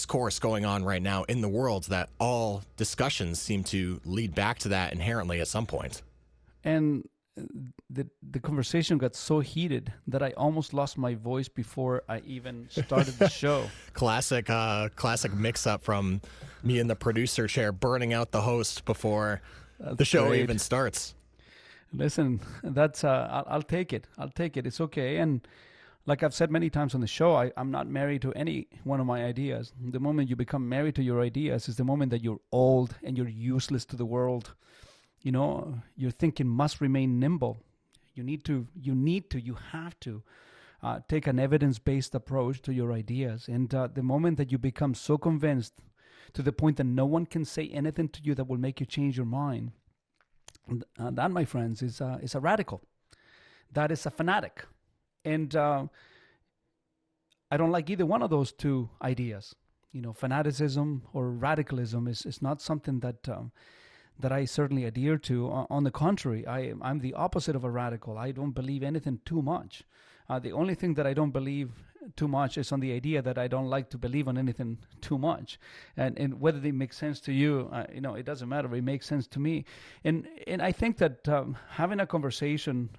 discourse going on right now in the world that all discussions seem to lead back to that inherently at some point. And the conversation got so heated that I almost lost my voice before I even started the show. Classic mix-up from me in the producer chair, burning out the host before the show great. even starts. Listen, that's I'll take it. I'll take it. It's okay. And like I've said many times on the show, I'm not married to any one of my ideas. The moment you become married to your ideas is the moment that you're old and you're useless to the world. You know, your thinking must remain nimble. You have to take an evidence-based approach to your ideas. And the moment that you become so convinced to the point that no one can say anything to you that will make you change your mind, that, my friends, is a radical. That is a fanatic. And I don't like either one of those two ideas. You know, fanaticism or radicalism is not something that I certainly adhere to. On the contrary, I'm the opposite of a radical. I don't believe anything too much. The only thing that I don't believe too much is on the idea that I don't like to believe on anything too much. And whether they make sense to you, it doesn't matter. It makes sense to me. And I think that having a conversation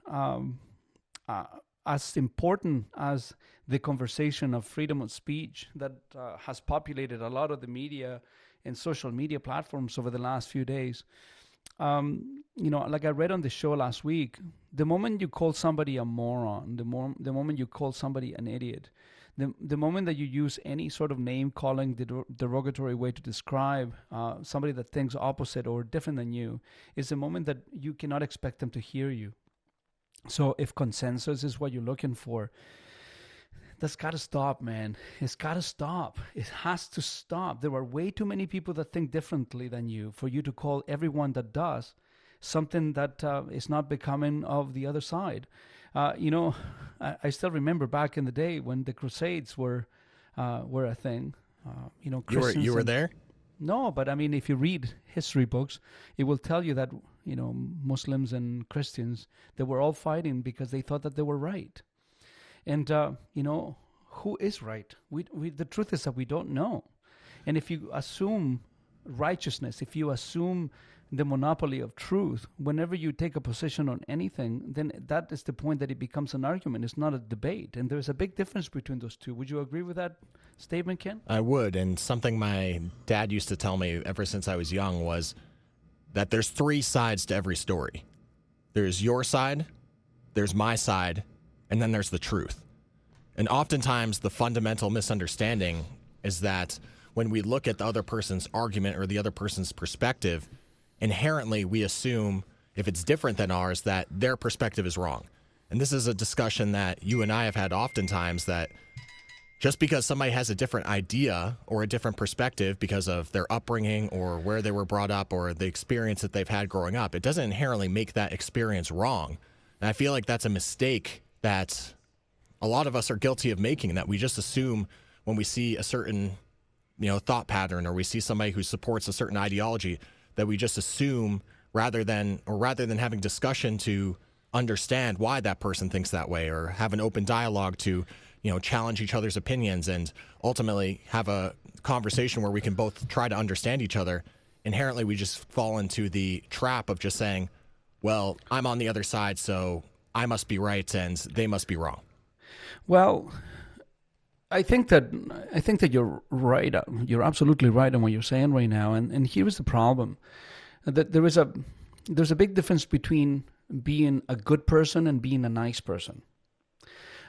as important as the conversation of freedom of speech that has populated a lot of the media and social media platforms over the last few days. Like I read on the show last week, the moment you call somebody a moron, the moment you call somebody an idiot, the moment that you use any sort of name calling, derogatory way to describe somebody that thinks opposite or different than you, is the moment that you cannot expect them to hear you. So if consensus is what you're looking for, that's got to stop, man. It's got to stop. It has to stop. There are way too many people that think differently than you for you to call everyone that does something that is not becoming of the other side. I still remember back in the day when the Crusades were a thing. You were there? No, but I mean, if you read history books, it will tell you that, Muslims and Christians, they were all fighting because they thought that they were right. And, who is right? The truth is that we don't know. And if you assume righteousness, if you assume the monopoly of truth, whenever you take a position on anything, then that is the point that it becomes an argument. It's not a debate. And there's a big difference between those two. Would you agree with that statement, Ken? I would. And something my dad used to tell me ever since I was young was that there's three sides to every story. There's your side, there's my side, and then there's the truth. And oftentimes the fundamental misunderstanding is that when we look at the other person's argument or the other person's perspective, inherently we assume if it's different than ours that their perspective is wrong. And this is a discussion that you and I have had oftentimes, that just because somebody has a different idea or a different perspective because of their upbringing or where they were brought up or the experience that they've had growing up, it doesn't inherently make that experience wrong. And I feel like that's a mistake that a lot of us are guilty of making, that we just assume when we see a certain, thought pattern, or we see somebody who supports a certain ideology, that we just assume rather than having discussion to understand why that person thinks that way, or have an open dialogue to, challenge each other's opinions and ultimately have a conversation where we can both try to understand each other. Inherently, we just fall into the trap of just saying, well, I'm on the other side, so I must be right and they must be wrong. Well, I think that you're right. You're absolutely right on what you're saying right now. And here's the problem: that there's a big difference between being a good person and being a nice person.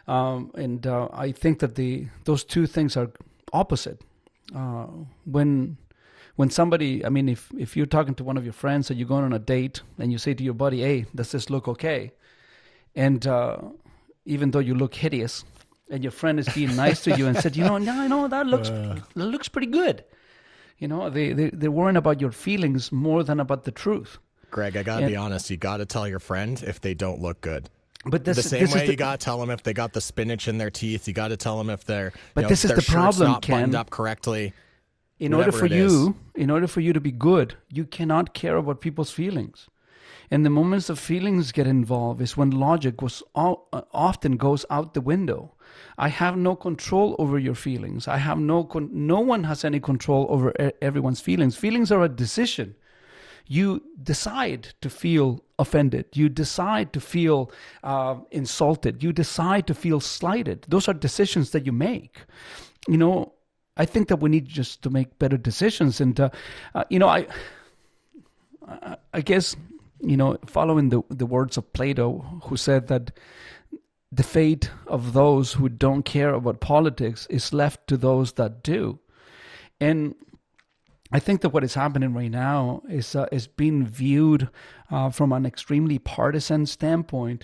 I think that those two things are opposite. When somebody, I mean, if you're talking to one of your friends and you're going on a date and you say to your buddy, "Hey, does this look okay?" And even though you look hideous, and your friend is being nice to you and said, "No, I know that looks pretty good." They're worrying about your feelings more than about the truth. Greg, I gotta be honest. You gotta tell your friend if they don't look good. But the same way you gotta tell them if they got the spinach in their teeth. You gotta tell them if they're. But this is the problem, not Ken. Buttoned up correctly. In order for you to be good, you cannot care about people's feelings. And the moments of feelings get involved is when logic often goes out the window. I have no control over your feelings. I have no one has any control over everyone's feelings. Feelings are a decision. You decide to feel offended. You decide to feel insulted. You decide to feel slighted. Those are decisions that you make. I think that we need just to make better decisions. And, I guess, following the words of Plato, who said that the fate of those who don't care about politics is left to those that do. And I think that what is happening right now is being viewed from an extremely partisan standpoint,